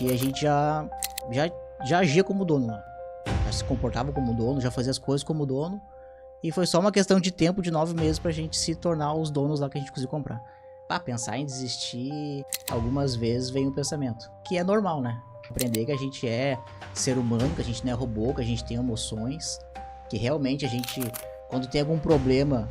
porque a gente já agia como dono lá. Já se comportava como dono, já fazia as coisas como dono. E foi só uma questão de tempo, de 9 meses, pra gente se tornar os donos lá que a gente conseguiu comprar. Pra pensar em desistir, algumas vezes vem o pensamento, que é normal, né? Aprender que a gente é ser humano, que a gente não é robô, que a gente tem emoções, que realmente a gente, quando tem algum problema,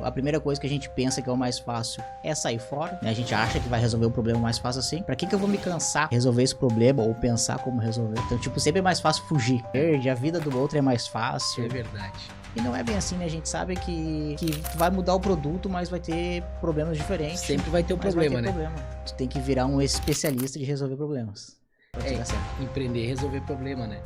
a primeira coisa que a gente pensa que é o mais fácil é sair fora, né? A gente acha que vai resolver o problema mais fácil assim. Pra que eu vou me cansar de resolver esse problema ou pensar como resolver? Então, tipo, sempre é mais fácil fugir. A vida do outro é mais fácil. É verdade. E não é bem assim, né? A gente sabe que vai mudar o produto, mas vai ter problemas diferentes. Sempre vai ter um problema, né? Tu tem que virar um especialista de resolver problemas. Pra te dar certo. Empreender e resolver problema, né?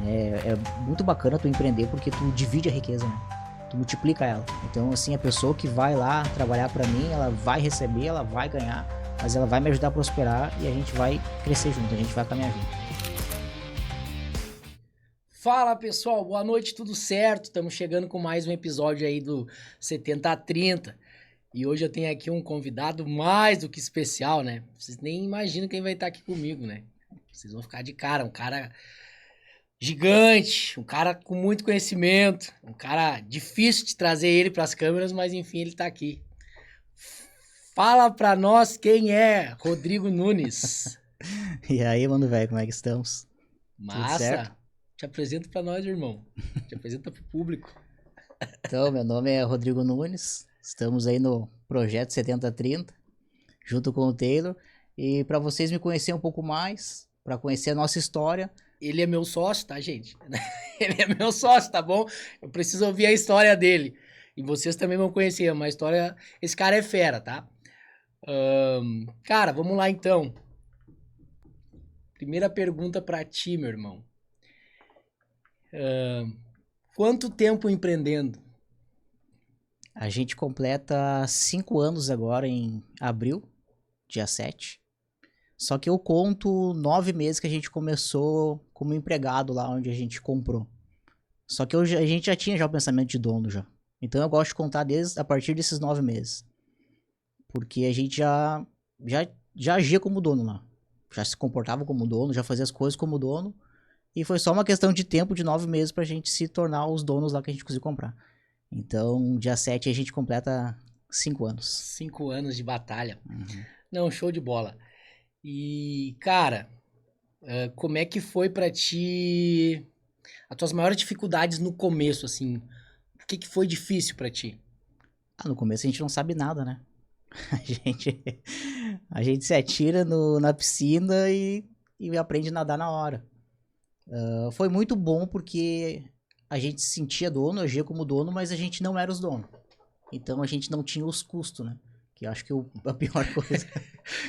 É muito bacana tu empreender porque tu divide a riqueza, né? Tu multiplica ela. Então, assim, a pessoa que vai lá trabalhar pra mim, ela vai receber, ela vai ganhar, mas ela vai me ajudar a prosperar e a gente vai crescer junto, a gente vai caminhar junto. Fala pessoal, boa noite, tudo certo? Estamos chegando com mais um episódio aí do 70 a 30 e hoje eu tenho aqui um convidado mais do que especial, né? Vocês nem imaginam quem vai estar aqui comigo, né? Vocês vão ficar de cara, um cara gigante, um cara com muito conhecimento, um cara difícil de trazer ele para as câmeras, mas enfim, ele tá aqui. Fala pra nós quem é Rodrigo Nunes. E aí, mano, velho, como é que estamos? Massa! Te apresenta pra nós, irmão. Te apresenta pro público. Então, meu nome é Rodrigo Nunes. Estamos aí no projeto 7030, junto com o Taylor. E para vocês me conhecerem um pouco mais, para conhecer a nossa história. Ele é meu sócio, tá, gente? Ele é meu sócio, tá bom? Eu preciso ouvir a história dele. E vocês também vão conhecer uma história... Esse cara é fera, tá? Cara, vamos lá então. Primeira pergunta pra ti, meu irmão. Quanto tempo empreendendo? A gente completa 5 anos agora em abril, dia 7. Só que eu conto 9 meses que a gente começou como empregado lá onde a gente comprou. Só que a gente já tinha o pensamento de dono já. Então eu gosto de contar a partir desses 9 meses. Porque a gente já agia como dono lá. Já se comportava como dono, já fazia as coisas como dono. E foi só uma questão de tempo, de 9 meses, pra gente se tornar os donos lá que a gente conseguiu comprar. Então, dia 7 a gente completa 5 anos. 5 anos de batalha. Uhum. Não, show de bola. E, cara, como é que foi pra ti as tuas maiores dificuldades no começo, assim? O que foi difícil pra ti? No começo a gente não sabe nada, né? A gente se atira na piscina e aprende a nadar na hora. Foi muito bom porque a gente se sentia dono, agia como dono, mas a gente não era os donos. Então a gente não tinha os custos, né? Que eu acho que a pior coisa...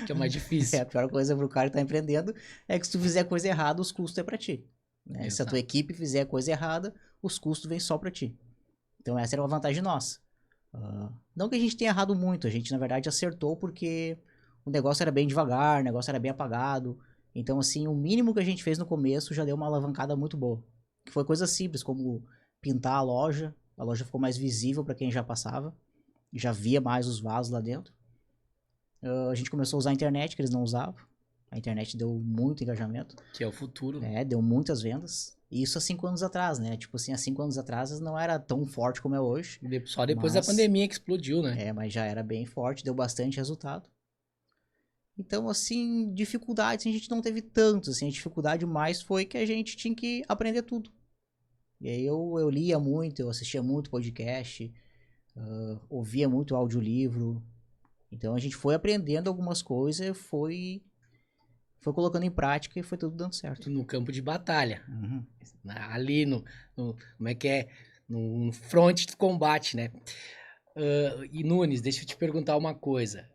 Que é o mais difícil. A pior coisa pro cara que tá empreendendo é que se tu fizer coisa errada, os custos é pra ti. Né? Se a tua equipe fizer coisa errada, os custos vêm só pra ti. Então essa era uma vantagem nossa. Não que a gente tenha errado muito, a gente na verdade acertou porque o negócio era bem devagar, o negócio era bem apagado. Então assim, o mínimo que a gente fez no começo já deu uma alavancada muito boa. Que foi coisa simples, como pintar a loja ficou mais visível para quem já passava, já via mais os vasos lá dentro. A gente começou a usar a internet, que eles não usavam. A internet deu muito engajamento. Que é o futuro. Deu muitas vendas. E isso há 5 anos atrás, né? Tipo assim, há 5 anos atrás não era tão forte como é hoje. Só depois da pandemia que explodiu, né? Mas já era bem forte, deu bastante resultado. Então, assim, dificuldades a gente não teve tanto. Assim, a dificuldade mais foi que a gente tinha que aprender tudo. E aí eu lia muito, eu assistia muito podcast, ouvia muito audiolivro. Então a gente foi aprendendo algumas coisas, foi colocando em prática e foi tudo dando certo. No campo de batalha. Uhum. Ali como é que é? No front de combate, né? E Nunes, deixa eu te perguntar uma coisa.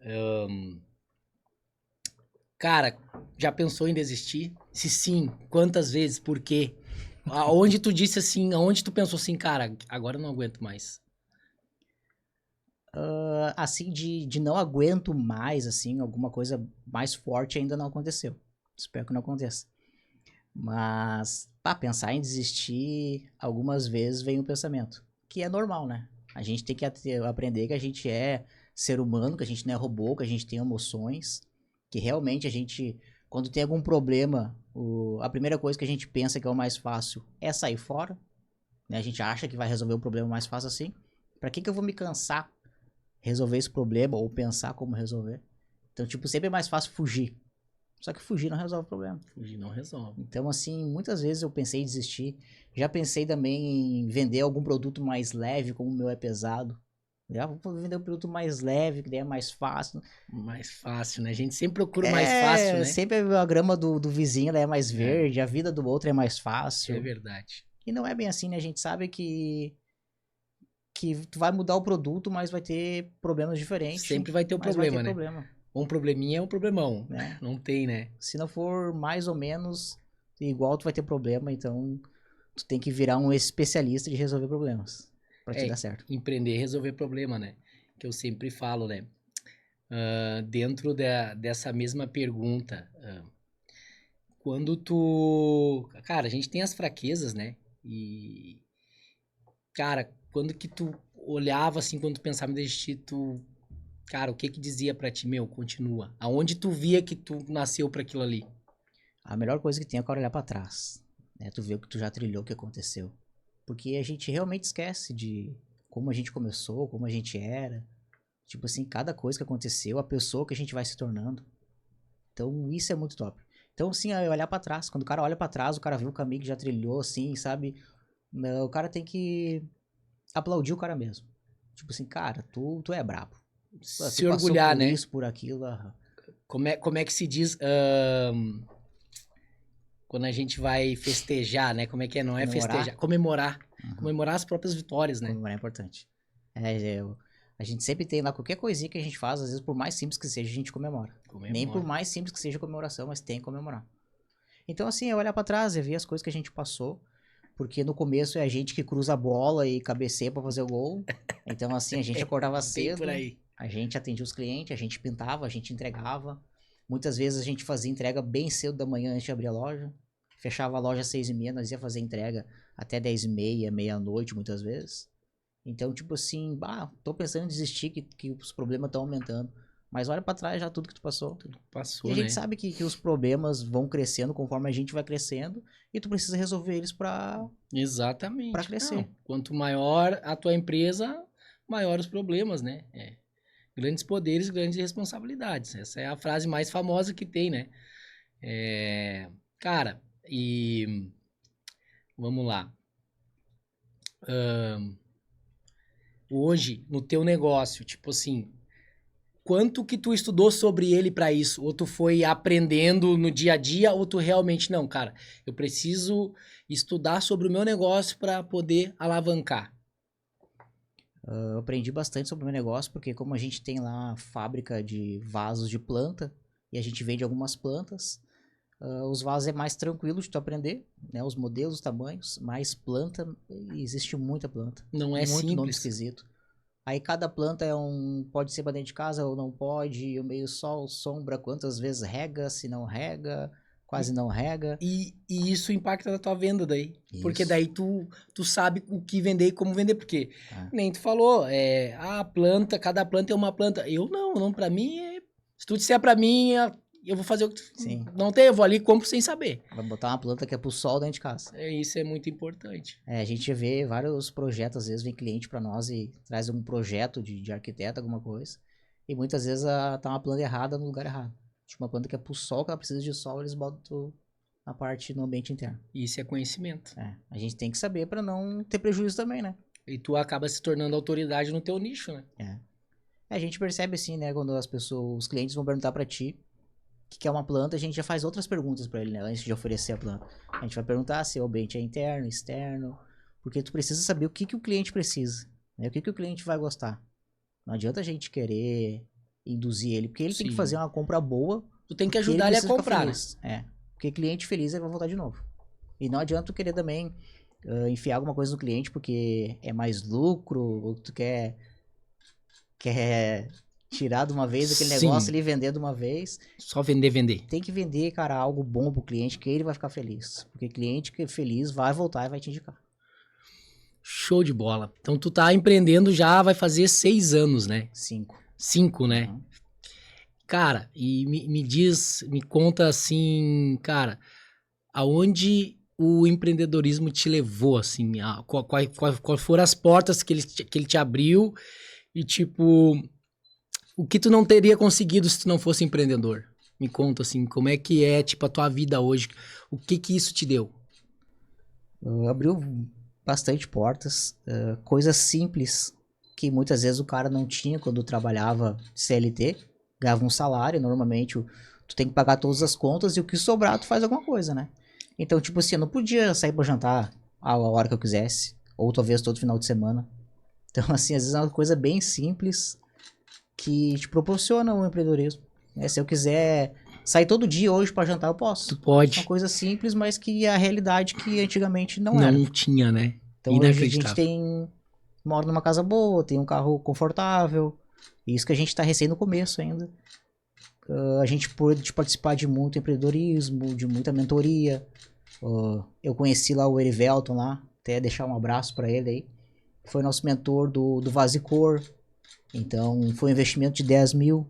Cara, já pensou em desistir? Se sim, quantas vezes? Por quê? Aonde tu disse assim, aonde tu pensou assim, cara, agora eu não aguento mais? Assim, de não aguento mais, assim, alguma coisa mais forte ainda não aconteceu. Espero que não aconteça. Mas, para pensar em desistir, algumas vezes vem o pensamento, que é normal, né? A gente tem que aprender que a gente é ser humano, que a gente não é robô, que a gente tem emoções, que realmente a gente, quando tem algum problema, a primeira coisa que a gente pensa que é o mais fácil é sair fora. Né? A gente acha que vai resolver o problema mais fácil assim. Pra que eu vou me cansar resolver esse problema ou pensar como resolver? Então, tipo, sempre é mais fácil fugir. Só que fugir não resolve o problema. Fugir não resolve. Então, assim, muitas vezes eu pensei em desistir. Já pensei também em vender algum produto mais leve, como o meu é pesado. Já vou vender um produto mais leve, que daí é mais fácil. Mais fácil, né? A gente sempre procura o mais fácil, né? Sempre a grama do vizinho ela é mais verde, a vida do outro é mais fácil. É verdade. E não é bem assim, né? A gente sabe que tu vai mudar o produto, mas vai ter problemas diferentes. Sempre vai ter um problema, né? Problema. Um probleminha é um problemão, né? Não tem, né? Se não for mais ou menos igual, tu vai ter problema, então tu tem que virar um especialista de resolver problemas pra te dar certo. Empreender e resolver problema, né? Que eu sempre falo, né? Dentro dessa mesma pergunta, quando tu... Cara, a gente tem as fraquezas, né? E... Cara, quando que tu olhava assim, quando tu pensava em desistir, cara, o que dizia pra ti, meu, continua? Aonde tu via que tu nasceu pra aquilo ali? A melhor coisa que tem é olhar pra trás, né? Tu vê o que tu já trilhou, o que aconteceu. Porque a gente realmente esquece de como a gente começou, como a gente era. Tipo assim, cada coisa que aconteceu, a pessoa que a gente vai se tornando. Então, isso é muito top. Então, assim, é olhar pra trás. Quando o cara olha pra trás, o cara vê o caminho que já trilhou, assim, sabe? O cara tem que aplaudir o cara mesmo. Tipo assim, cara, tu é brabo. Se orgulhar, né? Por isso, por aquilo. Como é que se diz... quando a gente vai festejar, né? Como é que é? Não é festejar. Comemorar. Uhum. Comemorar as próprias vitórias, né? Comemorar é importante. A gente sempre tem lá qualquer coisinha que a gente faz, às vezes por mais simples que seja, a gente comemora. Nem por mais simples que seja a comemoração, mas tem que comemorar. Então, assim, é olhar pra trás, é ver as coisas que a gente passou. Porque no começo é a gente que cruza a bola e cabeceia pra fazer o gol. Então, assim, a gente acordava cedo, por aí. A gente atendia os clientes, a gente pintava, a gente entregava. Muitas vezes a gente fazia entrega bem cedo da manhã antes de abrir a loja. Fechava a loja às 6h30, nós ia fazer entrega até 10h30, meia-noite, muitas vezes. Então, tipo assim, tô pensando em desistir, que os problemas estão aumentando. Mas olha pra trás já tudo que tu passou. Tudo que passou, e a gente sabe que os problemas vão crescendo conforme a gente vai crescendo. E tu precisa resolver eles pra... Exatamente. Pra crescer. Não, quanto maior a tua empresa, maior os problemas, né? Grandes poderes, grandes responsabilidades. Essa é a frase mais famosa que tem, né? Cara, e... Vamos lá. Hoje, no teu negócio, tipo assim... Quanto que tu estudou sobre ele pra isso? Ou tu foi aprendendo no dia a dia, ou tu realmente, não, cara, eu preciso estudar sobre o meu negócio pra poder alavancar? Eu aprendi bastante sobre o meu negócio, porque como a gente tem lá a fábrica de vasos de planta, e a gente vende algumas plantas, os vasos é mais tranquilo de tu aprender, né? Os modelos, os tamanhos, mais planta, existe muita planta. Não é muito nome simples. esquisito. Aí cada planta pode ser para dentro de casa ou não pode, o meio sol, sombra, quantas vezes rega, se não rega, quase não rega. E isso impacta na tua venda daí. Isso. Porque daí tu sabe o que vender e como vender, porque nem tu falou, cada planta é uma planta. Eu não pra mim, se tu disser pra mim, eu vou fazer o que tu... Sim. Não tem, eu vou ali e compro sem saber. Vai botar uma planta que é pro sol dentro de casa. Isso é muito importante. A gente vê vários projetos, às vezes vem cliente pra nós e traz um projeto de arquiteto, alguma coisa. E muitas vezes tá uma planta errada no lugar errado. Tipo, uma planta que é pro sol, que ela precisa de sol, eles botam na parte no ambiente interno. Isso é conhecimento. A gente tem que saber pra não ter prejuízo também, né? E tu acaba se tornando autoridade no teu nicho, né? A gente percebe assim, né? Quando os clientes vão perguntar pra ti o que é uma planta, a gente já faz outras perguntas pra ele, né? Antes de oferecer a planta. A gente vai perguntar se o ambiente é interno, externo. Porque tu precisa saber o que o cliente precisa. Né? O que o cliente vai gostar. Não adianta a gente querer induzir ele, porque ele tem que fazer uma compra boa. Tu tem que ajudar ele a comprar, né? Porque cliente feliz ele vai voltar de novo. E não adianta tu querer também enfiar alguma coisa no cliente porque é mais lucro, ou tu quer tirar de uma vez aquele negócio ali e vender de uma vez. Só vender. Tem que vender, cara, algo bom pro cliente que ele vai ficar feliz. Porque cliente que é feliz vai voltar e vai te indicar. Show de bola. Então tu tá empreendendo já vai fazer 6 anos, né? 5. 5, né? Uhum. Cara, e me conta assim, cara, aonde o empreendedorismo te levou, assim, qual foram as portas que ele te abriu e, tipo, o que tu não teria conseguido se tu não fosse empreendedor? Me conta, assim, como é que é, tipo, a tua vida hoje, o que isso te deu? Abriu bastante portas, coisas simples que muitas vezes o cara não tinha quando trabalhava CLT, ganhava um salário, normalmente tu tem que pagar todas as contas e o que sobrar tu faz alguma coisa, né? Então, tipo assim, eu não podia sair pra jantar a hora que eu quisesse, ou talvez todo final de semana. Então, assim, às vezes é uma coisa bem simples que te proporciona o empreendedorismo, né? Se eu quiser sair todo dia hoje pra jantar, eu Tu posso. Uma pode, coisa simples, mas que é a realidade que antigamente não era. não tinha, né? Então hoje a gente Inacreditável. mora numa casa boa, tem um carro confortável. Isso que a gente tá recém no começo ainda. A gente pôde participar de muito empreendedorismo, de muita mentoria. Eu conheci lá o Erivelton lá, até deixar um abraço para ele aí. Foi nosso mentor do Vasicor. Então foi um investimento de 10 mil.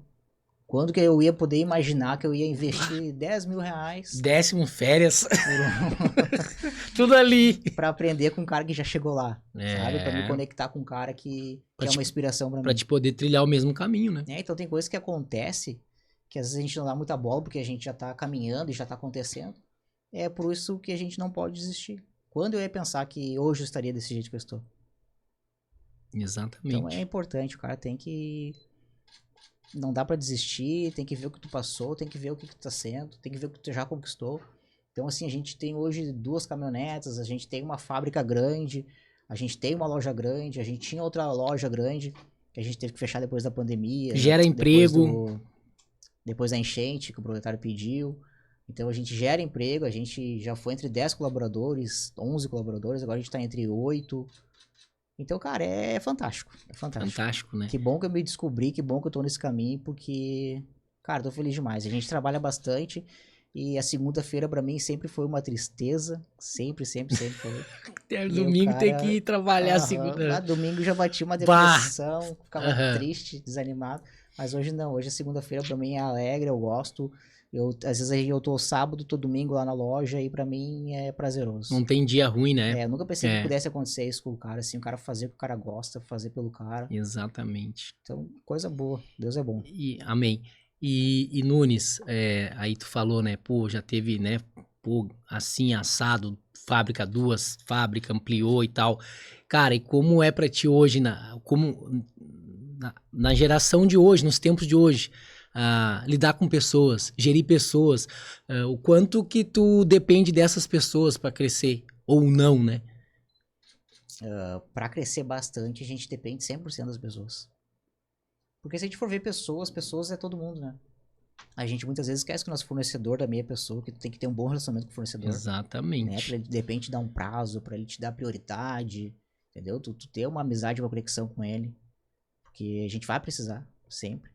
Quando que eu ia poder imaginar que eu ia investir 10 mil reais 10º férias, por tudo ali. para aprender com um cara que já chegou lá, sabe? Para me É, conectar com um cara que pra é te, uma inspiração para pra mim. te poder trilhar o mesmo caminho, né? Então tem coisas que acontecem que às vezes a gente não dá muita bola porque a gente já tá caminhando e já tá acontecendo. É por isso que a gente não pode desistir. Quando eu ia pensar que hoje eu estaria desse jeito que eu estou? Então é Exatamente. importante, o cara tem que não dá pra desistir, tem que ver o que tu passou, tem que ver o que tu tá sendo, tem que ver o que tu já conquistou. Então, assim, a gente tem hoje 2 caminhonetas, a gente tem uma fábrica grande, a gente tem uma loja grande, a gente tinha outra loja grande, que a gente teve que fechar depois da pandemia, Gera depois emprego. depois da enchente que o proprietário pediu. Então, a gente gera emprego, a gente já foi entre 10 colaboradores, 11 colaboradores, agora a gente tá entre 8. Então, cara, é fantástico, é fantástico. Fantástico, né? Que bom que eu me descobri, que bom que eu tô nesse caminho, porque, cara, tô feliz demais. A gente trabalha bastante e a segunda-feira pra mim sempre foi uma tristeza, sempre, sempre, sempre foi. Até E aí o domingo tem que cara, ir trabalhar lá segunda. domingo já batia uma Bah! depressão, ficava Aham. triste, desanimado, mas hoje não, hoje a segunda-feira pra mim é alegre, eu gosto. Às vezes eu tô sábado, tô domingo lá na loja e pra mim é prazeroso. Não tem dia ruim, né? Eu nunca pensei que É, pudesse acontecer isso com o cara, assim, o cara fazer o que o cara gosta, fazer pelo cara. exatamente. Então, coisa boa. Deus é bom. Amém. E Nunes, aí tu falou, né? Pô, já teve, né? Pô, assim, assado, fábrica, 2 fábrica, ampliou e tal. Cara, e como é pra ti hoje, na geração de hoje, nos tempos de hoje, lidar com pessoas, gerir pessoas, o quanto que tu depende dessas pessoas pra crescer, ou não, né? Pra crescer bastante, a gente depende 100% das pessoas. Porque se a gente for ver pessoas, pessoas é todo mundo, né? A gente muitas vezes esquece que o nosso fornecedor também é pessoa, que tu tem que ter um bom relacionamento com o fornecedor, né? Pra Exatamente. ele, de repente, dar um prazo, pra ele te dar prioridade, entendeu? Tu ter uma amizade, uma conexão com ele. Porque a gente vai precisar, sempre.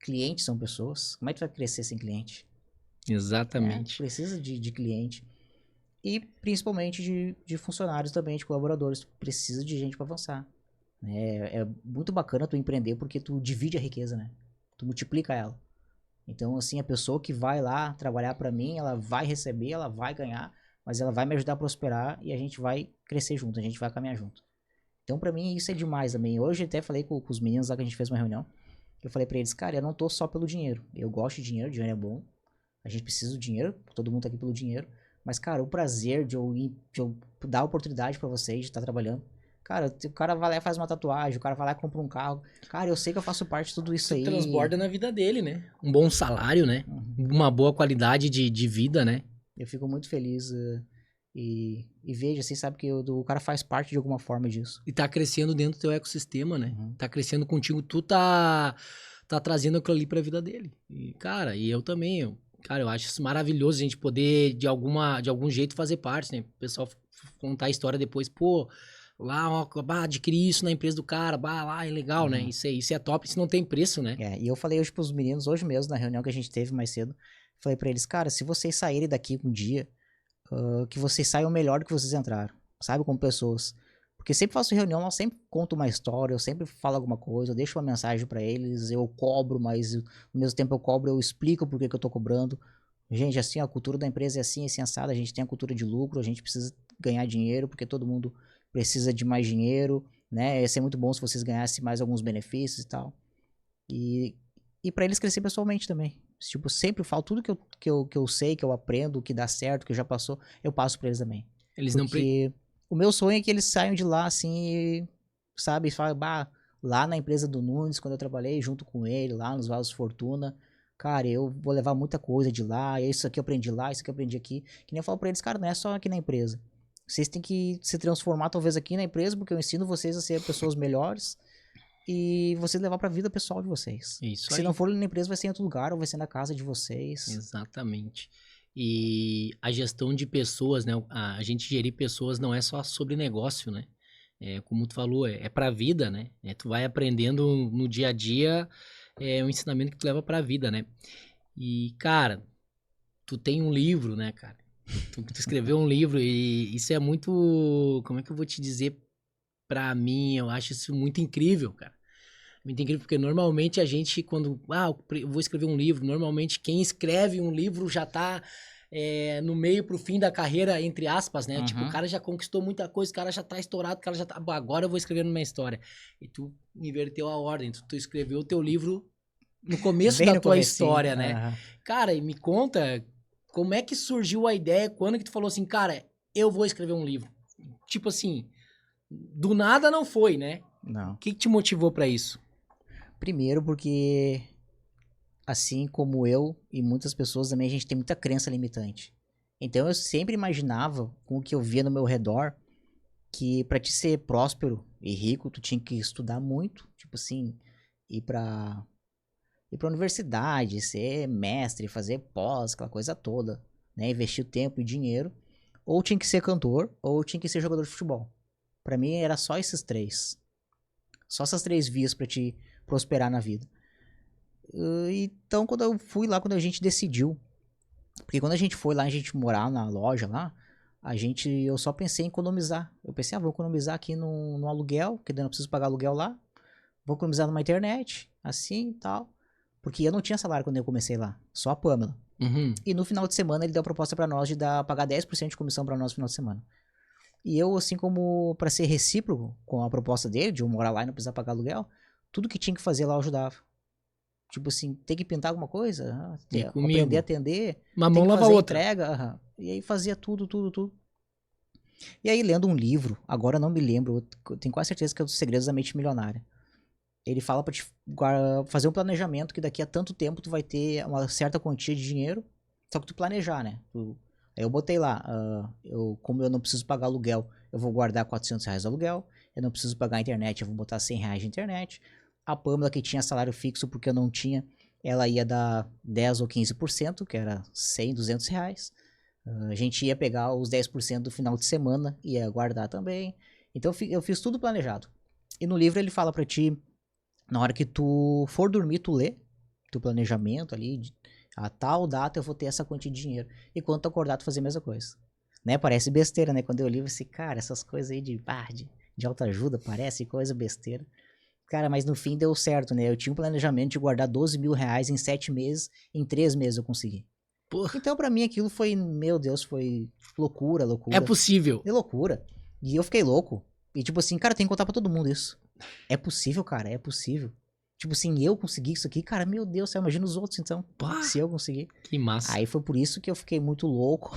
Clientes são pessoas. Como é que tu vai crescer sem cliente? Tu Exatamente. precisa de cliente. E principalmente de funcionários também, de colaboradores. Tu precisa de gente para avançar. É muito bacana tu empreender porque tu divide a riqueza, né? Tu multiplica ela. Então, assim, a pessoa que vai lá trabalhar para mim, ela vai receber, ela vai ganhar, mas ela vai me ajudar a prosperar e a gente vai crescer junto, a gente vai caminhar junto. Então, para mim, isso é demais também. Hoje até falei com os meninos lá que a gente fez uma reunião. Eu falei para eles, cara, eu não tô só pelo dinheiro. Eu gosto de dinheiro, dinheiro é bom. A gente precisa do dinheiro, todo mundo tá aqui pelo dinheiro. Mas, cara, o prazer de eu dar a oportunidade para vocês de estar trabalhando. Cara, o cara vai lá e faz uma tatuagem, o cara vai lá e compra um carro. Cara, eu sei que eu faço parte de tudo isso Isso aí. transborda na vida dele, né? Um bom salário, né? Uhum. Uma boa qualidade de vida, né? Eu fico muito feliz e vejo, assim, sabe, que o cara faz parte de alguma forma disso. E tá crescendo dentro do teu ecossistema, né? Uhum. Tá crescendo contigo, tu tá trazendo aquilo ali pra vida dele. E, cara, e eu também, cara, eu acho isso maravilhoso a gente poder, de algum jeito, fazer parte, né? O pessoal contar a história depois, pô, lá, ó, adquiri isso na empresa do cara, lá, é legal, né? Uhum. Isso é top, isso não tem preço, né? E eu falei hoje pros meninos, hoje mesmo, na reunião que a gente teve mais cedo, falei pra eles, cara, se vocês saírem daqui um dia, que vocês saiam melhor do que vocês entraram, sabe, como pessoas. Porque sempre faço reunião, eu sempre conto uma história, eu sempre falo alguma coisa, eu deixo uma mensagem pra eles, eu cobro, mas ao mesmo tempo eu cobro, eu explico por que que eu tô cobrando. Gente, assim, a cultura da empresa é assim assada, a gente tem a cultura de lucro, a gente precisa ganhar dinheiro, porque todo mundo precisa de mais dinheiro, né? Ia ser muito bom se vocês ganhassem mais alguns benefícios e tal. E para eles crescer pessoalmente também. Tipo, sempre falo tudo que eu sei, que eu aprendo, que dá certo, que já passou, eu passo pra eles também. Eles não... Porque o meu sonho é que eles saiam de lá assim, e, sabe, falam, bah, lá na empresa do Nunes, quando eu trabalhei junto com ele, lá nos Vasos Fortuna, cara, eu vou levar muita coisa de lá, isso aqui eu aprendi lá, isso aqui eu aprendi aqui. Que nem eu falo pra eles, cara, não é só aqui na empresa. Vocês têm que se transformar talvez aqui na empresa, porque eu ensino vocês a ser pessoas melhores e vocês levar pra vida pessoal de vocês. Isso Se aí. não for na empresa, vai ser em outro lugar ou vai ser na casa de vocês. Exatamente. E a gestão de pessoas, né? A gente gerir pessoas não é só sobre negócio, né? É, como tu falou, é pra vida, né? Tu vai aprendendo no dia a dia, é um ensinamento que tu leva pra vida, né? E, cara, tu tem um livro, né, cara? Tu escreveu um livro e isso é muito... Como é que eu vou te dizer? Pra mim, eu acho isso muito incrível, cara. Muito incrível, porque normalmente a gente, quando... eu vou escrever um livro. Normalmente quem escreve um livro já tá no meio pro fim da carreira, entre aspas, né? Uhum. Tipo, o cara já conquistou muita coisa, o cara já tá estourado, o cara já tá... Agora eu vou escrever minha história. E tu inverteu a ordem. Tu escreveu o teu livro no começo Bem da no tua comecinho, história, né? aham. Cara, e me conta como é que surgiu a ideia, quando que tu falou assim, cara, eu vou escrever um livro. Tipo assim, do nada não foi, né? Não. O que te motivou pra isso? Primeiro porque, assim como eu e muitas pessoas também, a gente tem muita crença limitante. Então eu sempre imaginava, com o que eu via no meu redor, que pra te ser próspero e rico, tu tinha que estudar muito, tipo assim, ir pra universidade, ser mestre, fazer pós, aquela coisa toda, né? Investir o tempo e dinheiro. Ou tinha que ser cantor, ou tinha que ser jogador de futebol. Pra mim era só esses três. Só essas três vias pra te prosperar na vida. Então, quando eu fui lá, quando a gente decidiu, porque quando a gente foi lá, a gente morar na loja lá, eu só pensei em economizar. Eu pensei, vou economizar aqui no aluguel, porque daí eu não preciso pagar aluguel lá. Vou economizar numa internet, assim e tal. Porque eu não tinha salário quando eu comecei lá, só a Pamela. Uhum. E no final de semana ele deu a proposta pra nós de pagar 10% de comissão pra nós no final de semana. E eu, assim como pra ser recíproco com a proposta dele, de eu morar lá e não precisar pagar aluguel, tudo que tinha que fazer lá eu ajudava. Tipo assim, tem que pintar alguma coisa, aprender a atender, Uma tem mão que lava a fazer outra. entrega, e aí fazia tudo. E aí lendo um livro, agora eu não me lembro, eu tenho quase certeza que é o dos Segredos da Mente Milionária. Ele fala pra te fazer um planejamento que daqui a tanto tempo tu vai ter uma certa quantia de dinheiro, só que tu planejar, né? Aí eu botei lá, como eu não preciso pagar aluguel, eu vou guardar R$400 de aluguel, eu não preciso pagar a internet, eu vou botar R$100 de internet. A Pamela, que tinha salário fixo porque eu não tinha, ela ia dar 10 ou 15%, que era 100, R$200. A gente ia pegar os 10% do final de semana, ia guardar também. Então eu fiz tudo planejado. E no livro ele fala pra ti, na hora que tu for dormir, tu lê teu planejamento ali, a tal data eu vou ter essa quantia de dinheiro. E quando tu acordar, tu fazer a mesma coisa. Né? Parece besteira, né? Quando eu li, eu disse, cara, essas coisas aí de autoajuda, parece coisa besteira. Cara, mas no fim deu certo, né? Eu tinha um planejamento de guardar R$12.000 em 7 meses, em 3 meses eu consegui. Porra. Então pra mim aquilo foi, meu Deus, foi loucura. É possível. É loucura. E eu fiquei louco. E tipo assim, cara, tem que contar pra todo mundo isso. É possível, cara, é possível. Tipo assim, eu consegui isso aqui, cara, meu Deus do céu, imagina os outros então, Pá, se eu conseguir. que massa. Aí foi por isso que eu fiquei muito louco.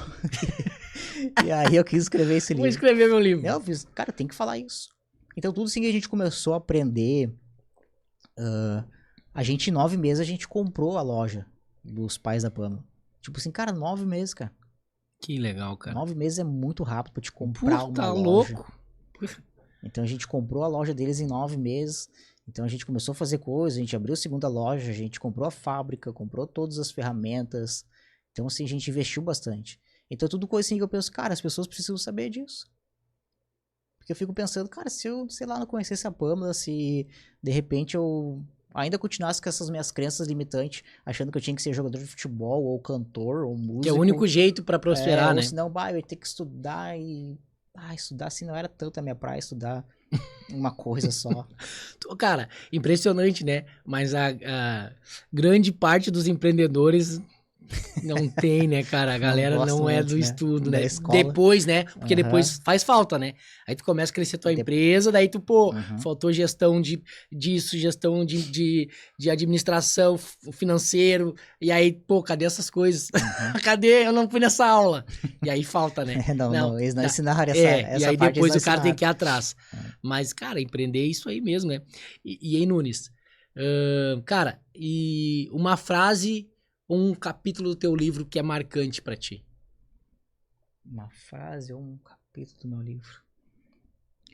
E aí eu quis escrever esse livro. Vou escrever meu livro. Eu fiz, cara, tem que falar isso. Então tudo assim que a gente começou a aprender, a gente em 9 meses a gente comprou a loja dos pais da Pamela. Tipo assim, cara, 9 meses, cara. Que legal, cara. 9 meses é muito rápido pra te comprar uma tá loja. louco. Então a gente comprou a loja deles em 9 meses. Então a gente começou a fazer coisas, a gente abriu a segunda loja, a gente comprou a fábrica, comprou todas as ferramentas. Então assim, a gente investiu bastante. Então tudo coisa assim que eu penso, cara, as pessoas precisam saber disso. Porque eu fico pensando, cara, se eu, sei lá, não conhecesse a Pamela, se de repente eu ainda continuasse com essas minhas crenças limitantes, achando que eu tinha que ser jogador de futebol, ou cantor, ou músico. Que é o único jeito pra prosperar, ou né? senão, eu ia ter que estudar e estudar assim não era tanto a minha praia, estudar uma coisa só. Cara, impressionante, né? Mas a grande parte dos empreendedores não tem, né, cara? A Não galera gosto não é muito, do né? estudo, Da né? escola. Depois, né? Porque Aham. depois faz falta, né? Aí tu começa a crescer tua De- empresa, daí tu, pô, Uhum. faltou gestão disso, gestão de administração, financeiro, e aí, pô, cadê essas coisas? Uhum. Cadê? Eu não fui nessa aula. E aí falta, né? Não, Não, não, eles não tá. ensinaram E essa aí parte, eles depois não o cara tem ensinaram. que ir atrás. É. Mas, cara, empreender é isso aí mesmo, né? E aí, Nunes, cara, e uma frase ou um capítulo do teu livro que é marcante pra ti? Uma frase ou um capítulo do meu livro.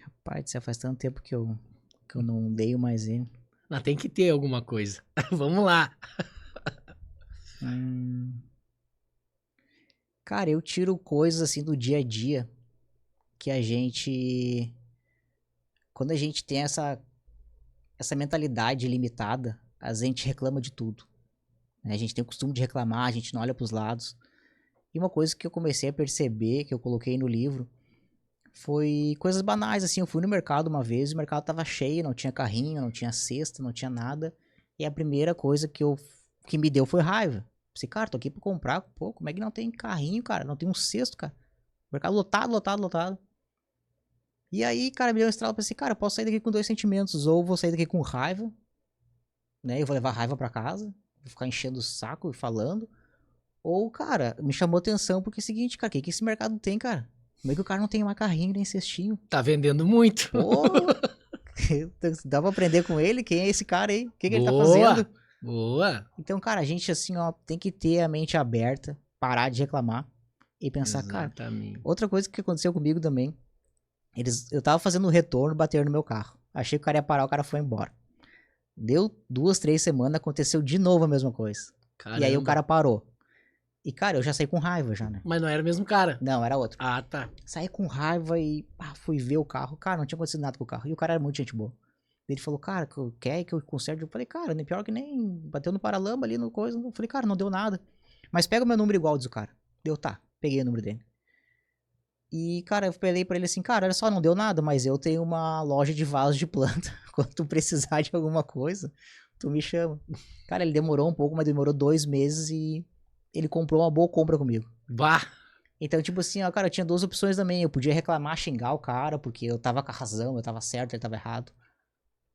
Rapaz, isso já faz tanto tempo que eu não leio mais ele. Não, tem que ter alguma coisa. Vamos lá. Hum, Cara, eu tiro coisas assim do dia a dia que a gente. Quando a gente tem essa mentalidade limitada, a gente reclama de tudo, né? A gente tem o costume de reclamar, a gente não olha pros lados. E uma coisa que eu comecei a perceber, que eu coloquei no livro, foi coisas banais, assim. Eu fui no mercado uma vez, o mercado tava cheio, não tinha carrinho, não tinha cesta, não tinha nada. E a primeira coisa que me deu foi raiva. Pensei, cara, tô aqui pra comprar, pô, como é que não tem carrinho, cara? Não tem um cesto, cara. Mercado lotado, lotado, lotado. E aí, cara, me deu um estralo, pensei, cara, eu posso sair daqui com dois sentimentos, ou vou sair daqui com raiva, né? Eu vou levar raiva pra casa, vou ficar enchendo o saco e falando. Ou, cara, me chamou atenção porque é o seguinte, cara, o que esse mercado tem, cara? Como é que o cara não tem mais carrinho nem cestinho? Tá vendendo muito. Pô, dá pra aprender com ele? Quem é esse cara aí? O que ele tá fazendo? Boa. Boa. Então, cara, a gente, assim, ó, tem que ter a mente aberta, parar de reclamar e pensar, cara. Exatamente. Outra coisa que aconteceu comigo também, eu tava fazendo um retorno, bateram no meu carro. Achei que o cara ia parar, o cara foi embora. Deu 2, 3 semanas, aconteceu de novo a mesma coisa. Caramba. E aí o cara parou. E, cara, eu já saí com raiva já, né? Mas não era o mesmo cara. Não, era outro. Ah, tá. Saí com raiva e fui ver o carro. Cara, não tinha acontecido nada com o carro. E o cara era muito gente boa. Ele falou, cara, quer que eu conserte? Eu falei, cara, nem pior que nem bateu no paralama ali no coisa. Eu falei, cara, não deu nada. Mas pega o meu número igual, diz o cara. Deu, tá. Peguei o número dele. E, cara, eu falei pra ele assim, cara, olha só, não deu nada, mas eu tenho uma loja de vasos de planta. Quando tu precisar de alguma coisa, tu me chama. Cara, ele demorou um pouco, mas demorou 2 meses e ele comprou uma boa compra comigo. Bah. Então, tipo assim, ó, cara, eu tinha 2 opções também. Eu podia reclamar, xingar o cara, porque eu tava com a razão, eu tava certo, ele tava errado.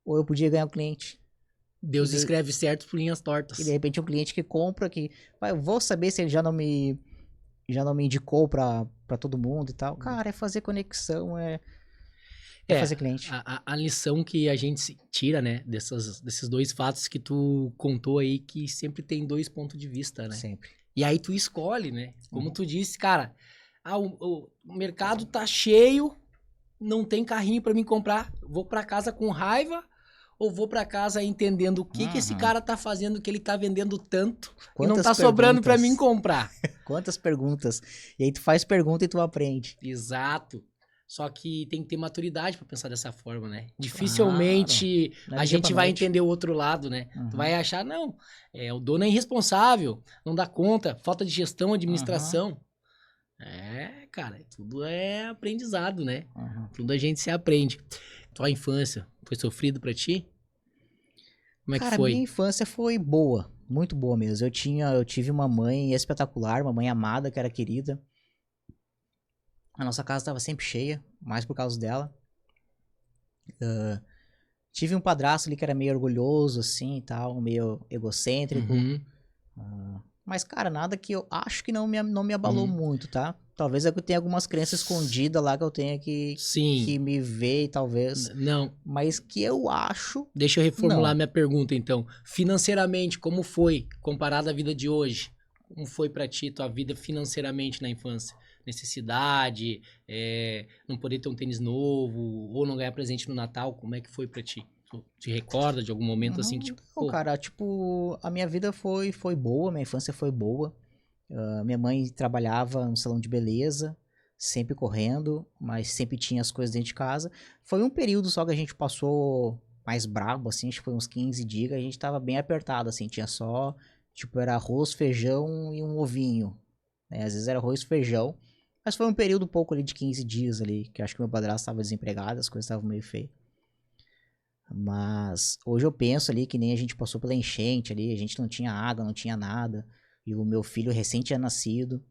Ou eu podia ganhar o cliente. Deus E de- escreve certo por linhas tortas. E de repente um cliente que compra, eu vou saber se ele já não me indicou pra todo mundo e tal. Cara, é fazer conexão, é fazer cliente. A lição que a gente tira, né, desses dois fatos que tu contou aí, que sempre tem dois pontos de vista, né? Sempre. E aí tu escolhe, né? Como Uhum. tu disse, cara, o mercado tá cheio, não tem carrinho pra mim comprar, vou pra casa com raiva ou vou pra casa entendendo o que esse Uhum. cara tá fazendo, que ele tá vendendo tanto e não Quantas tá sobrando pra perguntas? mim comprar. Quantas perguntas? E aí tu faz pergunta e tu aprende. Exato. Só que tem que ter maturidade pra pensar dessa forma, né? Dificilmente Não é a do dia gente pra vai noite. entender o outro lado, né? Tu Uhum. vai achar, não, o dono é irresponsável, não dá conta, falta de gestão, administração. Cara, tudo é aprendizado, né? Uhum. Tudo a gente se aprende. Tua infância foi sofrido pra ti? Como é que Cara, foi? minha infância foi boa, muito boa mesmo. Eu tive uma mãe espetacular, uma mãe amada, que era querida. A nossa casa estava sempre cheia, mais por causa dela. Tive um padrasto ali que era meio orgulhoso, assim, e tal, meio egocêntrico. Uhum, Mas, cara, nada que eu acho que não me abalou uhum. muito, tá? Talvez é que eu tenha algumas crenças escondidas lá que eu tenha que Sim. me ver, talvez. Não, Mas que eu acho, deixa eu reformular não. minha pergunta, então. Financeiramente, como foi comparado à vida de hoje? Como foi pra ti tua vida financeiramente na infância? Necessidade, não poder ter um tênis novo, ou não ganhar presente no Natal, como é que foi pra ti? Tu te recorda de algum momento assim que, tipo, Não, pô, cara, tipo, a minha vida foi boa, minha infância foi boa. Minha mãe trabalhava no salão de beleza, sempre correndo, mas sempre tinha as coisas dentro de casa. Foi um período só que a gente passou mais brabo, assim, acho que foi uns 15 dias, que a gente tava bem apertado, assim, tinha só, tipo, era arroz, feijão e um ovinho, né? Às vezes era arroz, feijão, Mas foi um período pouco ali de 15 dias ali, que eu acho que meu padrasto estava desempregado, as coisas estavam meio feias. Mas hoje eu penso ali que nem a gente passou pela enchente ali, a gente não tinha água, não tinha nada, e o meu filho recém tinha nascido.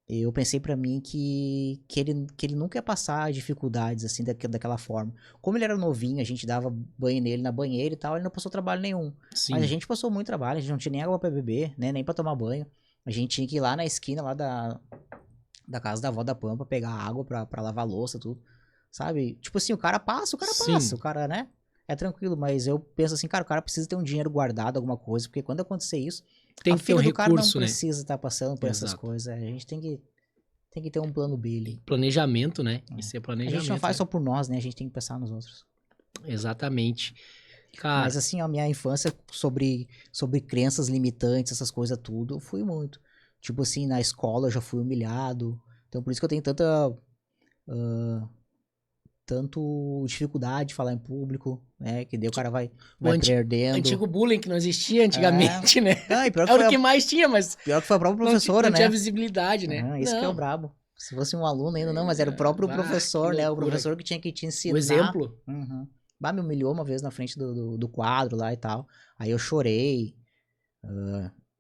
Eu pensei pra mim que ele nunca ia passar dificuldades assim daquela forma. Como ele era novinho, a gente dava banho nele na banheira e tal, ele não passou trabalho nenhum. Mas a Sim. gente passou muito trabalho, a gente não tinha nem água pra beber, né, nem pra tomar banho. A gente tinha que ir lá na esquina lá da casa da avó da Pampa, pegar água pra lavar louça, tudo. Sabe? Tipo assim, o cara passa, Sim. o cara, né? É tranquilo, mas eu penso assim, cara, o cara precisa ter um dinheiro guardado, alguma coisa, porque quando acontecer isso, Tem a que ter um filha do cara não recurso, né? precisa estar passando por essas Exato. coisas. A gente tem que ter um plano B ali. Planejamento, né? Isso é A gente não planejamento, faz né? só por nós, né? A gente tem que pensar nos outros. Exatamente. Mas Cara, assim, a minha infância sobre crenças limitantes, essas coisas tudo, eu fui muito. Tipo assim, na escola eu já fui humilhado. Então por isso que eu tenho tanto dificuldade de falar em público, né? Que daí o cara o vai perdendo. antigo bullying que não existia É. antigamente, né? Não, e Era o que mais tinha, mas pior que foi a própria professora, não tinha né? visibilidade, né? Aham, esse que é o Não. brabo. Se fosse um aluno ainda não, mas era o próprio Que professor, né? O loucura. professor que tinha que te O ensinar. exemplo. Uhum. Bah, me humilhou uma vez na frente do quadro lá e tal. Aí eu chorei.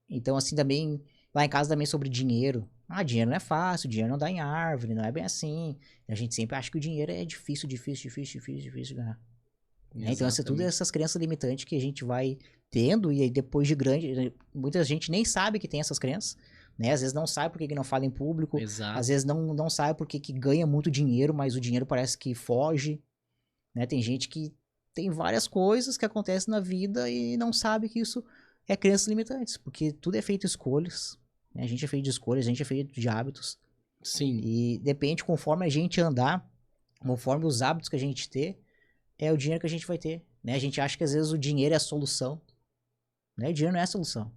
Então, assim, também, lá em casa também sobre dinheiro. Ah, dinheiro não é fácil, dinheiro não dá em árvore, não é bem assim. E a gente sempre acha que o dinheiro é difícil de ganhar. Né? Então, tudo Exatamente. essas crenças limitantes que a gente vai tendo, e aí depois de grande, muita gente nem sabe que tem essas crenças, né? Às vezes não sabe por que não fala em público, às Exato. vezes não sabe por que ganha muito dinheiro, mas o dinheiro parece que foge, né? Tem gente que tem várias coisas que acontecem na vida e não sabe que isso é crenças limitantes, porque tudo é feito de escolhas, né? A gente é feito de escolhas, a gente é feito de hábitos, Sim. e depende conforme a gente andar, conforme os hábitos que a gente ter, é o dinheiro que a gente vai ter, né? A gente acha que às vezes o dinheiro é a solução, né? O dinheiro não é a solução.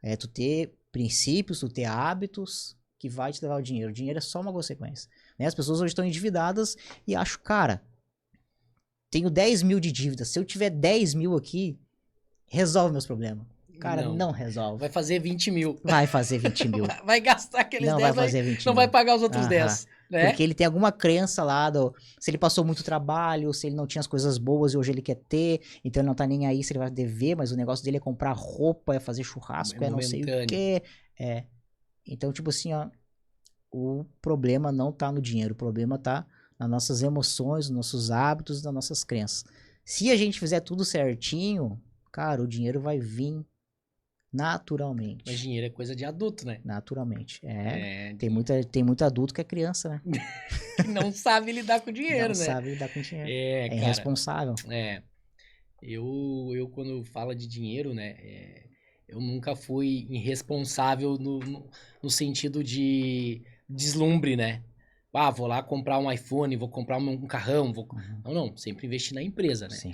É tu ter princípios, tu ter hábitos que vai te levar ao dinheiro. O dinheiro é só uma consequência, né? As pessoas hoje estão endividadas e acham, cara, tenho 10 mil de dívida. Se eu tiver 10 mil aqui, resolve meus problemas. Cara, Não. não resolve. Vai fazer 20 mil. Vai fazer 20 mil. Vai gastar aqueles Não 10, vai fazer 20 não vai mil. pagar os outros Aham. 10, né? Porque ele tem alguma crença lá, se ele passou muito trabalho, se ele não tinha as coisas boas e hoje ele quer ter, então ele não tá nem aí se ele vai dever, mas o negócio dele é comprar roupa, é fazer churrasco, É é não sei o momentâneo. quê. É. Então, tipo assim, ó, o problema não tá no dinheiro, o problema tá nas nossas emoções, nos nossos hábitos, nas nossas crenças. Se a gente fizer tudo certinho, cara, o dinheiro vai vir Mas naturalmente. dinheiro é coisa de adulto, né? Naturalmente. É, É, tem muito adulto que é criança, né? que não sabe lidar com Não dinheiro, né? sabe lidar com dinheiro. É, É cara. irresponsável. É. Eu quando falo de dinheiro, né? Eu nunca fui irresponsável no sentido de deslumbre, né? Ah, vou lá comprar um iPhone, vou comprar um carrão. Uhum. Não. Sempre investir na empresa, né? Sim.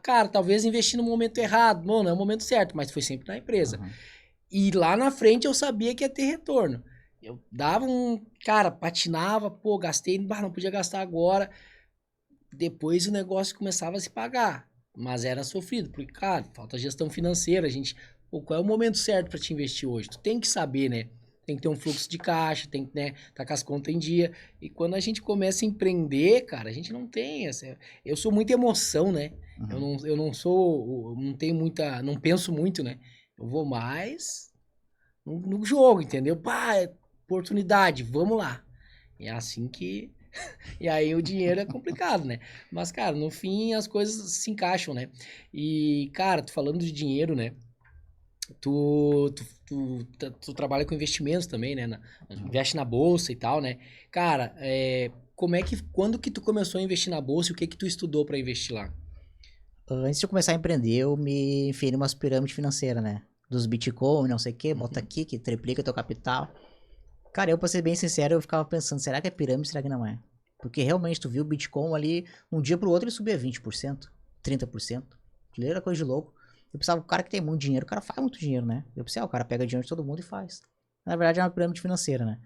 Cara, talvez investir no momento errado. Não é o momento certo, mas foi sempre na empresa. Uhum. E lá na frente eu sabia que ia ter retorno. Eu dava cara, patinava, pô, gastei, não podia gastar agora. Depois o negócio começava a se pagar. Mas era sofrido, porque, cara, falta gestão financeira, a gente, pô, qual é o momento certo para te investir hoje? Tu tem que saber, né? Tem que ter um fluxo de caixa, tem que, né, tá com as contas em dia. E quando a gente começa a empreender, cara, a gente não tem essa. Eu sou muita emoção, né? Uhum. Eu não sou, não tenho muita, não penso muito, né? Eu vou mais no jogo, entendeu? Pá, é oportunidade, vamos lá. E é assim que. E aí o dinheiro é complicado, né? Mas, cara, no fim as coisas se encaixam, né? E, cara, tu falando de dinheiro, né? Tu trabalha com investimentos também, né? Investe na bolsa e tal, né? Cara, quando que tu começou a investir na bolsa e o que que tu estudou pra investir lá? Antes de eu começar a empreender, eu me enfiei numas pirâmides financeiras, né? Dos Bitcoin, não sei o quê, bota Uhum. aqui que triplica teu capital. Cara, eu pra ser bem sincero, eu ficava pensando, será que é pirâmide, será que não é? Porque realmente tu viu o Bitcoin ali, um dia pro outro ele subia 20%, 30%. Aquilo era coisa de louco. Eu pensava, o cara que tem muito dinheiro, o cara faz muito dinheiro, né? Eu pensei, o cara pega dinheiro de todo mundo e faz. Na verdade é uma pirâmide financeira, né?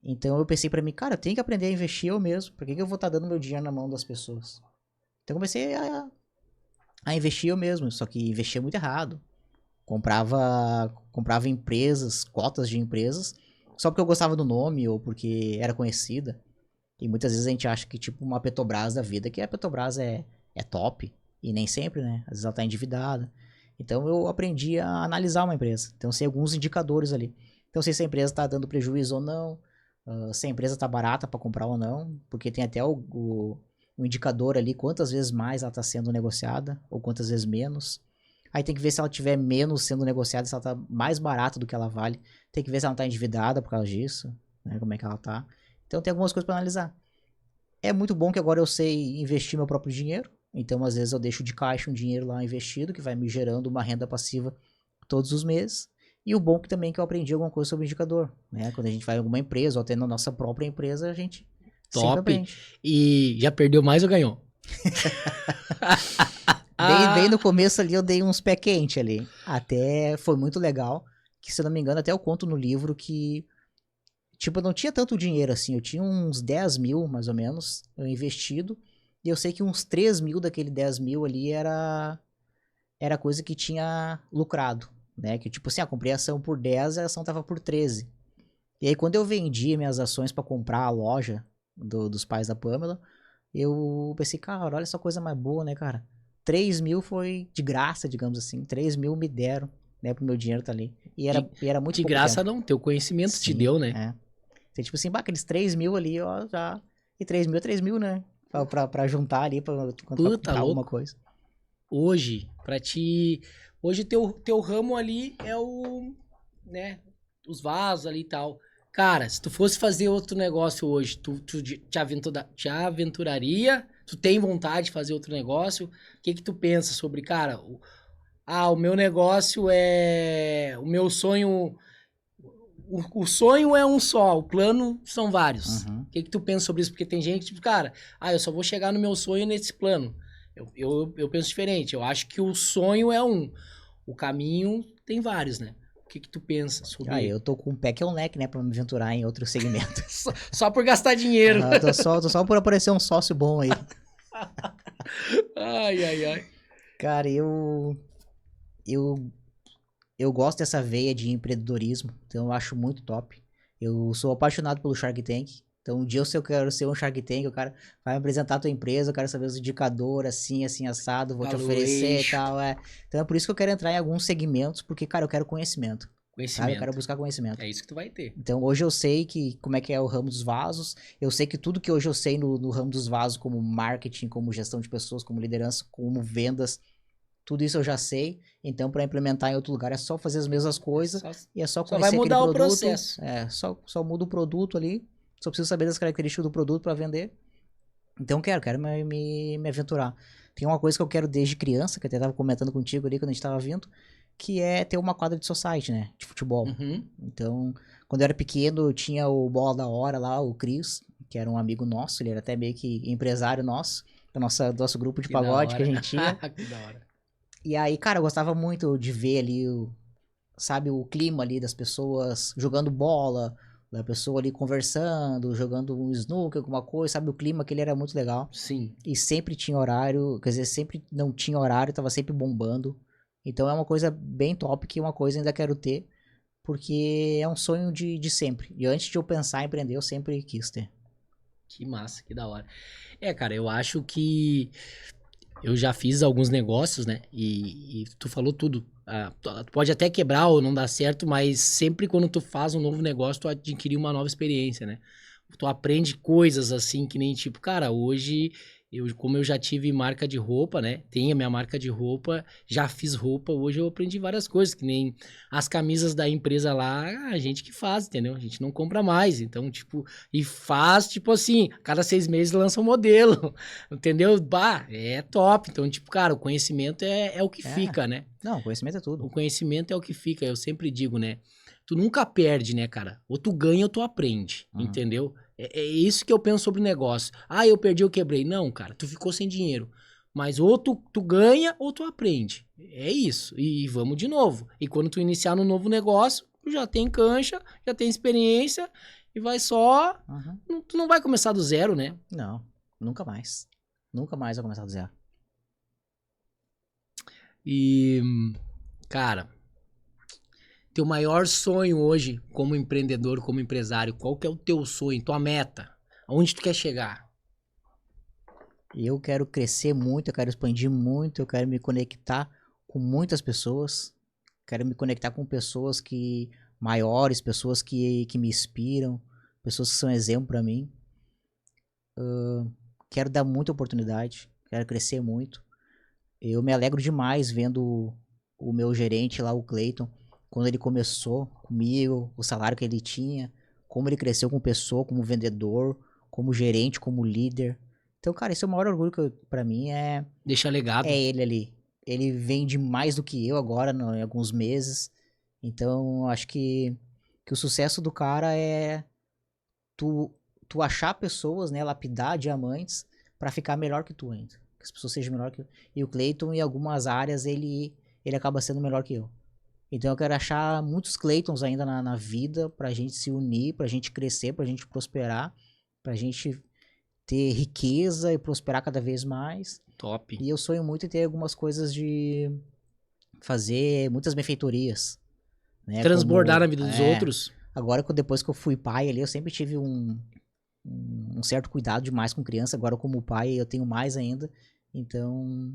Então eu pensei pra mim, cara, eu tenho que aprender a investir eu mesmo. Por que eu vou estar dando meu dinheiro na mão das pessoas? Então eu comecei a investir eu mesmo, só que investia muito errado. Comprava empresas, cotas de empresas, só porque eu gostava do nome ou porque era conhecida. E muitas vezes a gente acha que, tipo, uma Petrobras da vida, que a Petrobras é top. E nem sempre, né? Às vezes ela tá endividada. Então eu aprendi a analisar uma empresa. Então sei alguns indicadores ali. Então sei se a empresa tá dando prejuízo ou não. Se a empresa tá barata para comprar ou não. Porque tem até o indicador ali, quantas vezes mais ela tá sendo negociada. Ou quantas vezes menos. Aí tem que ver se ela tiver menos sendo negociada, se ela tá mais barata do que ela vale. Tem que ver se ela não tá endividada por causa disso. Né? Como é que ela tá. Então tem algumas coisas para analisar. É muito bom que agora eu sei investir meu próprio dinheiro. Então, às vezes, eu deixo de caixa um dinheiro lá investido, que vai me gerando uma renda passiva todos os meses. E o bom que também que eu aprendi alguma coisa sobre o indicador. Né? Quando a gente vai em alguma empresa, ou até na nossa própria empresa, a gente sempre Top. aprende. E já perdeu mais ou ganhou? Bem no começo ali, eu dei uns pé quente ali. Até foi muito legal. Que, se eu não me engano, até eu conto no livro que... Tipo, eu não tinha tanto dinheiro assim. Eu tinha uns 10 mil, mais ou menos, investido. E eu sei que uns 3 mil daquele 10 mil ali era coisa que tinha lucrado, né? Que tipo assim, comprei a ação por 10, a ação tava por 13. E aí quando eu vendi minhas ações para comprar a loja dos pais da Pamela, eu pensei, cara, olha essa coisa mais boa, né, cara? 3 mil foi de graça, digamos assim. 3 mil me deram, né, pro meu dinheiro tá ali. E era muito De pouco graça tempo. não, teu conhecimento te Sim, deu, né? é. Então, tipo assim, aqueles 3 mil ali, ó, já... E 3 mil é 3 mil, né? Pra juntar ali, pra Puta, comprar alguma louco. coisa. Hoje, pra ti... Hoje teu ramo ali é o... né? Os vasos ali e tal. Cara, se tu fosse fazer outro negócio hoje, tu te aventuraria? Tu tem vontade de fazer outro negócio? O que que tu pensa sobre, cara, o meu negócio é... O meu sonho... O sonho é um só, o plano são vários. Uhum. O que que tu pensa sobre isso? Porque tem gente que, tipo, cara, eu só vou chegar no meu sonho nesse plano. Eu penso diferente. Eu acho que o sonho é um. O caminho tem vários, né? O que que tu pensa Aí sobre... eu tô com um pé que é um leque, né, pra me aventurar em outro segmento. Só por gastar dinheiro. Aham, tô só por aparecer um sócio bom aí. Ai, ai, ai. Cara, eu, eu gosto dessa veia de empreendedorismo, então eu acho muito top. Eu sou apaixonado pelo Shark Tank. Então, um dia eu quero ser um Shark Tank, o cara vai me apresentar a tua empresa, eu quero saber os indicadores, assim, assim, assado, vou te oferecer e Valuation. tal, é. Então é por isso que eu quero entrar em alguns segmentos, porque, cara, eu quero conhecimento, sabe? Eu quero Conhecimento. buscar conhecimento. É isso que tu vai ter. Então, hoje eu sei que como é que é o ramo dos vasos, eu sei que tudo que hoje eu sei no ramo dos vasos, como marketing, como gestão de pessoas, como liderança, como vendas, tudo isso eu já sei. Então, para implementar em outro lugar, é só fazer as mesmas coisas Só, e é só só vai conhecer aquele mudar o produto. processo. Só muda o produto ali. Só preciso saber das características do produto para vender. Então, quero me aventurar. Tem uma coisa que eu quero desde criança, que eu até tava comentando contigo ali quando a gente tava vindo, que é ter uma quadra de society, né? De futebol. Uhum. Então, quando eu era pequeno, eu tinha o Bola da Hora lá, o Cris, que era um amigo nosso, ele era até meio que empresário nosso, do nosso grupo de Que da pagode que a hora. gente tinha. Que da hora. E aí, cara, eu gostava muito de ver ali, sabe, o clima ali das pessoas jogando bola, da pessoa ali conversando, jogando um snooker, alguma coisa, sabe, o clima que ele era muito legal. Sim. E sempre tinha horário, quer dizer, sempre não tinha horário, tava sempre bombando. Então é uma coisa bem top que uma coisa ainda quero ter, porque é um sonho de sempre. E antes de eu pensar em empreender, eu sempre quis ter. Que massa, que da hora. É, cara, eu acho que eu já fiz alguns negócios, né? E tu falou tudo. Tu pode até quebrar ou não dar certo, mas sempre quando tu faz um novo negócio, tu adquire uma nova experiência, né? Tu aprende coisas assim que nem tipo, cara, hoje como eu já tive marca de roupa, né? Tenho a minha marca de roupa, já fiz roupa, hoje eu aprendi várias coisas, que nem as camisas da empresa lá, a gente que faz, entendeu? A gente não compra mais, então, tipo, e faz, tipo assim, cada 6 meses lança um modelo, entendeu? Bah, é top. Então, tipo, cara, o conhecimento é o que É, fica, né? não, conhecimento é O tudo. conhecimento é o que fica, eu sempre digo, né? Tu nunca perde, né, cara? Ou tu ganha ou tu aprende, Uhum. entendeu? É isso que eu penso sobre o negócio. Ah, eu perdi, eu quebrei. Não, cara, tu ficou sem dinheiro. Mas ou tu ganha ou tu aprende. É isso. E vamos de novo. E quando tu iniciar no novo negócio, tu já tem cancha, já tem experiência e vai só. Uhum. Tu não vai começar do zero, né? Não, nunca mais. Nunca mais vai começar do zero. E, cara, Teu maior sonho hoje, como empreendedor, como empresário, qual que é o teu sonho, tua meta? Aonde tu quer chegar? Eu quero crescer muito, eu quero expandir muito, eu quero me conectar com muitas pessoas, quero me conectar com pessoas maiores, pessoas que me inspiram, pessoas que são exemplo para mim. Quero dar muita oportunidade, quero crescer muito. Eu me alegro demais vendo o meu gerente lá, o Cleiton, quando ele começou comigo, o salário que ele tinha, como ele cresceu como pessoa, como vendedor, como gerente, como líder. Então, cara, esse é o maior orgulho pra mim, Deixa legado. é ele ali. Ele vende mais do que eu agora, em alguns meses. Então, acho que o sucesso do cara é tu achar pessoas, né, lapidar diamantes pra ficar melhor que tu ainda. Que as pessoas sejam melhor que eu. E o Cleiton, em algumas áreas, ele acaba sendo melhor que eu. Então eu quero achar muitos Cleitons ainda na vida pra gente se unir, pra gente crescer, pra gente prosperar, pra gente ter riqueza e prosperar cada vez mais. Top. E eu sonho muito em ter algumas coisas de fazer muitas benfeitorias. Né? Transbordar Como, na vida dos outros. Agora, depois que eu fui pai ali, eu sempre tive um certo cuidado demais com criança. Agora, como pai, eu tenho mais ainda. Então,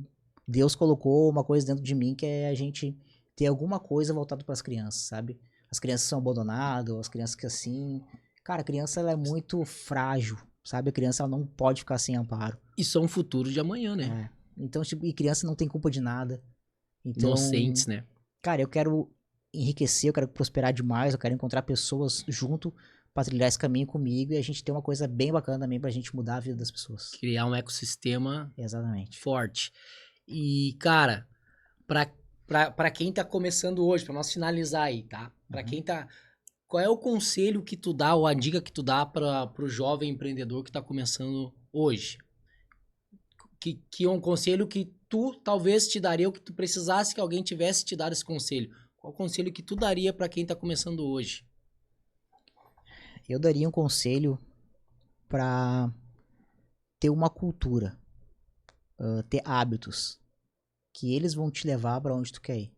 Deus colocou uma coisa dentro de mim que é a gente ter alguma coisa voltada para as crianças, sabe? As crianças são abandonadas, as crianças que assim... Cara, a criança ela é muito frágil, sabe? A criança ela não pode ficar sem amparo. E são o futuro de amanhã, né? Então, tipo, e criança não tem culpa de nada. Então, inocentes, né? Cara, eu quero enriquecer, eu quero prosperar demais, eu quero encontrar pessoas junto pra trilhar esse caminho comigo e a gente ter uma coisa bem bacana também pra gente mudar a vida das pessoas. Criar um ecossistema Exatamente. Forte. E, cara, pra quem tá começando hoje, pra nós finalizar aí, tá? Pra quem tá... Qual é o conselho que tu dá ou a dica que tu dá pro jovem empreendedor que tá começando hoje? Que é um conselho que tu talvez te daria, ou que tu precisasse que alguém tivesse te dado esse conselho? Qual o conselho que tu daria pra quem tá começando hoje? Eu daria um conselho pra ter uma cultura, ter hábitos, que eles vão te levar pra onde tu quer ir.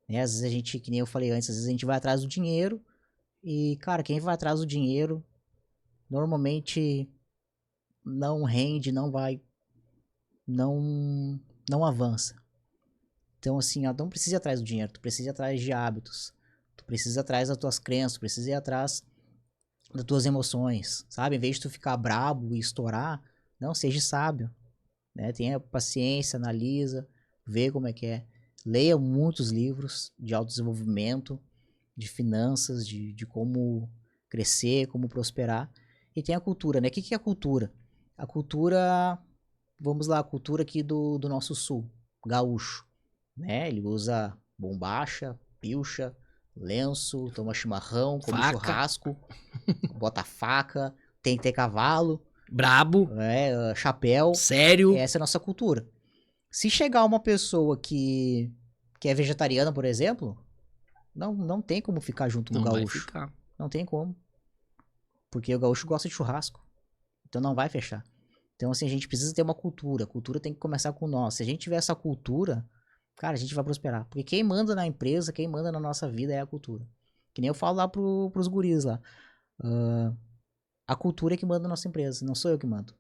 Né? Às vezes a gente, que nem eu falei antes, às vezes a gente vai atrás do dinheiro e, cara, quem vai atrás do dinheiro normalmente não rende, não avança. Então, assim, ó, não precisa ir atrás do dinheiro, tu precisa ir atrás de hábitos, tu precisa ir atrás das tuas crenças, tu precisa ir atrás das tuas emoções, sabe? Em vez de tu ficar brabo e estourar, não, seja sábio, né? Tenha paciência, analisa, vê como é que é. Leia muitos livros de autodesenvolvimento, de finanças, de como crescer, como prosperar. E tem a cultura, né? O que é a cultura? A cultura, vamos lá, a cultura aqui do nosso sul, gaúcho, né? Ele usa bombacha, pilcha, lenço, toma chimarrão, come churrasco, bota faca, tem que ter cavalo. Brabo. Chapéu. Sério. Essa é a nossa cultura. Se chegar uma pessoa que é vegetariana, por exemplo, não tem como ficar junto com o gaúcho. Vai ficar. Não tem como. Porque o gaúcho gosta de churrasco. Então não vai fechar. Então, assim, a gente precisa ter uma cultura. A cultura tem que começar com nós. Se a gente tiver essa cultura, cara, a gente vai prosperar. Porque quem manda na empresa, quem manda na nossa vida é a cultura. Que nem eu falo lá pros guris lá. A cultura é que manda na nossa empresa, não sou eu que mando.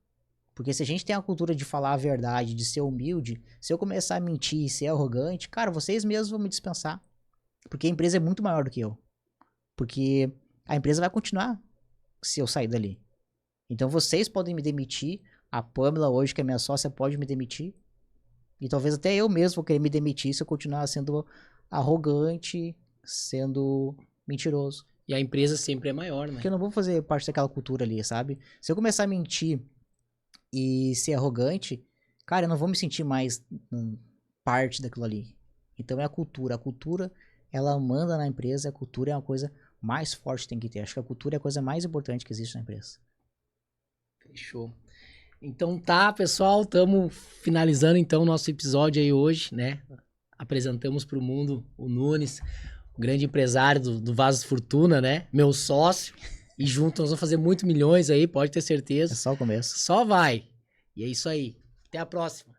Porque se a gente tem a cultura de falar a verdade, de ser humilde, se eu começar a mentir e ser arrogante, cara, vocês mesmos vão me dispensar. Porque a empresa é muito maior do que eu. Porque a empresa vai continuar se eu sair dali. Então vocês podem me demitir, a Pamela hoje, que é minha sócia, pode me demitir. E talvez até eu mesmo vou querer me demitir se eu continuar sendo arrogante, sendo mentiroso. E a empresa sempre é maior, né? Porque eu não vou fazer parte daquela cultura ali, sabe? Se eu começar a mentir e ser arrogante, cara, eu não vou me sentir mais parte daquilo ali. Então é a cultura. A cultura, ela manda na empresa, a cultura é uma coisa mais forte que tem que ter. Acho que a cultura é a coisa mais importante que existe na empresa. Fechou. Então tá, pessoal, estamos finalizando então o nosso episódio aí hoje, né? Apresentamos para o mundo o Nunes, o grande empresário do Vasos Fortuna, né? Meu sócio. E junto nós vamos fazer muitos milhões aí, pode ter certeza. É só o começo. Só vai. E é isso aí. Até a próxima.